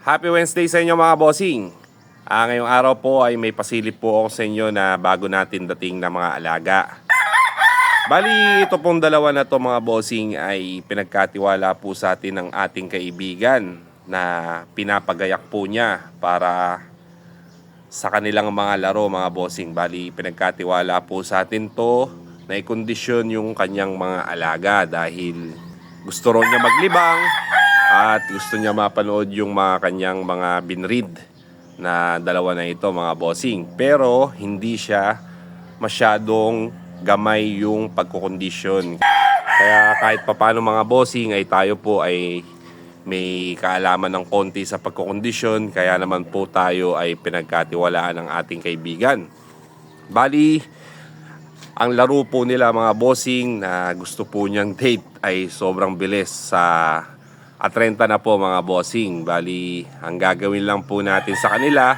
Happy Wednesday sa inyo mga bossing. Ngayong araw po ay may pasilip po ako sa inyo na bago natin dating na mga alaga. Bali, ito pong dalawa na to mga bossing ay pinagkatiwala po sa atin ng ating kaibigan na pinapagayak po niya para sa kanilang mga laro mga bossing. Bali, pinagkatiwala po sa atin to na i-kondisyon yung kanyang mga alaga dahil gusto ron niya maglibang at gusto niya mapanood yung mga kanyang mga binread na dalawa na ito mga bossing. Pero hindi siya masyadong gamay yung pagkukondisyon. Kaya kahit papano mga bossing ay tayo po ay may kaalaman ng konti sa pagkukondisyon. Kaya naman po tayo ay pinagkatiwalaan ng ating kaibigan. Bali, ang laro po nila mga bossing na gusto po niyang date ay sobrang bilis sa 30 na po mga bossing. Bali, ang gagawin lang po natin sa kanila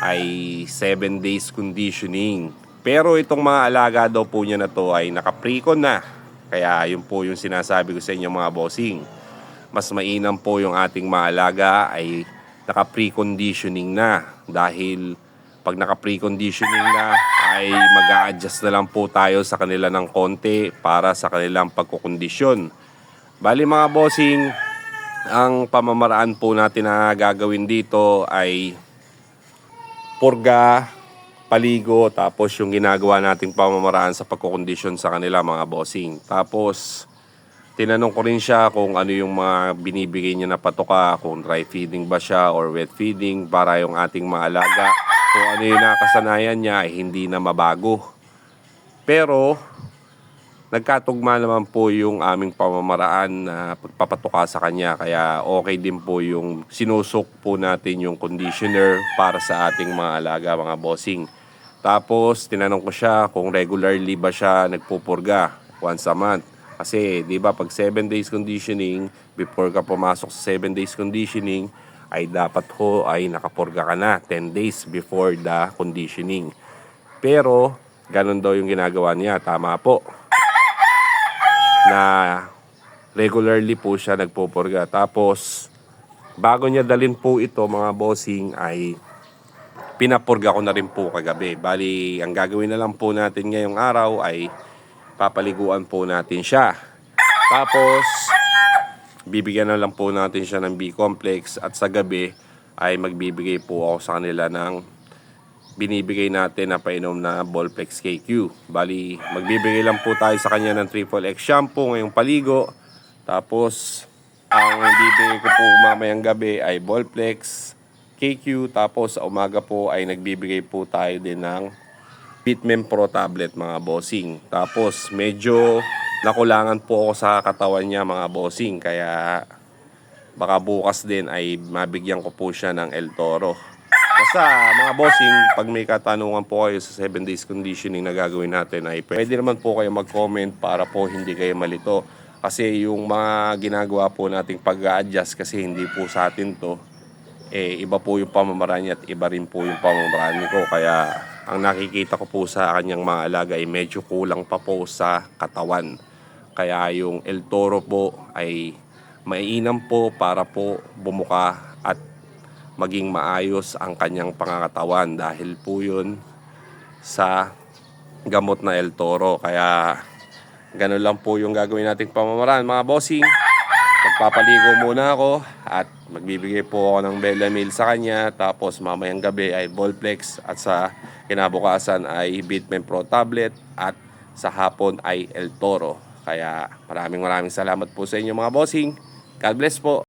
ay 7 days conditioning. Pero itong mga alaga daw po niya na to ay naka-precon na. Kaya yun po yung sinasabi ko sa inyo mga bossing. Mas mainam po yung ating mga alaga ay naka-preconditioning na. Dahil pag naka-preconditioning na ay mag-a-adjust na lang po tayo sa kanila ng konti para sa kanilang pagkukondisyon. Bali mga bossing, ang pamamaraan po natin na gagawin dito ay purga, paligo, tapos yung ginagawa nating pamamaraan sa pagkukondisyon sa kanila mga bossing. Tapos tinanong ko rin siya kung ano yung mga binibigay niya na patoka, kung dry feeding ba siya or wet feeding para yung ating mga alaga, kung ano yung nakasanayan niya ay hindi na mabago. Pero nagkatugma naman po yung aming pamamaraan na pagpapatuka sa kanya. Kaya okay din po yung sinusok po natin yung conditioner para sa ating mga alaga mga bossing. Tapos tinanong ko siya kung regularly ba siya nagpupurga once a month. Kasi di ba pag 7 days conditioning, before ka pumasok sa 7 days conditioning, ay dapat ho ay nakapurga ka na 10 days before the conditioning. Pero ganun daw yung ginagawa niya, tama po, na regularly po siya nagpupurga. Tapos bago niya dalhin po ito mga bossing ay pinapurga ko na rin po kagabi. Bali, ang gagawin na lang po natin ngayong araw ay papaliguan po natin siya. Tapos bibigyan na lang po natin siya ng B-complex at sa gabi ay magbibigay po ako sa kanila ng binibigay natin na painom na Volplex KQ. Bali, magbibigay lang po tayo sa kanya ng Triple X shampoo ngayong paligo. Tapos, ang bibigay ko po mamayang gabi ay Volplex KQ. Tapos, sa umaga po ay nagbibigay po tayo din ng Bitmem Pro tablet mga bossing. Tapos, medyo nakulangan po ako sa katawan niya mga bossing. Kaya, baka bukas din ay mabigyan ko po siya ng El Toro. Basta mga bossing, pag may katanungan po kayo sa 7 days conditioning na gagawin natin ay pwede naman po kayo mag-comment para po hindi kayo malito. Kasi yung mga ginagawa po nating pag-a-adjust kasi hindi po sa atin to, iba po yung pamamaraan niya at iba rin po yung pamamaraan ko. Kaya ang nakikita ko po sa kanyang mga alaga ay medyo kulang pa po sa katawan. Kaya yung El Toro po ay mainam po para po bumuka at maging maayos ang kanyang pangangatawan dahil po yun sa gamot na El Toro. Kaya ganun lang po yung gagawin nating pamamaraan mga bossing. Magpapaligo muna ako at magbibigay po ako ng Belamil sa kanya. Tapos mamayang gabi ay Volplex at sa kinabukasan ay Bitmem Pro tablet at sa hapon ay El Toro. Kaya maraming salamat po sa inyo mga bossing. God bless po.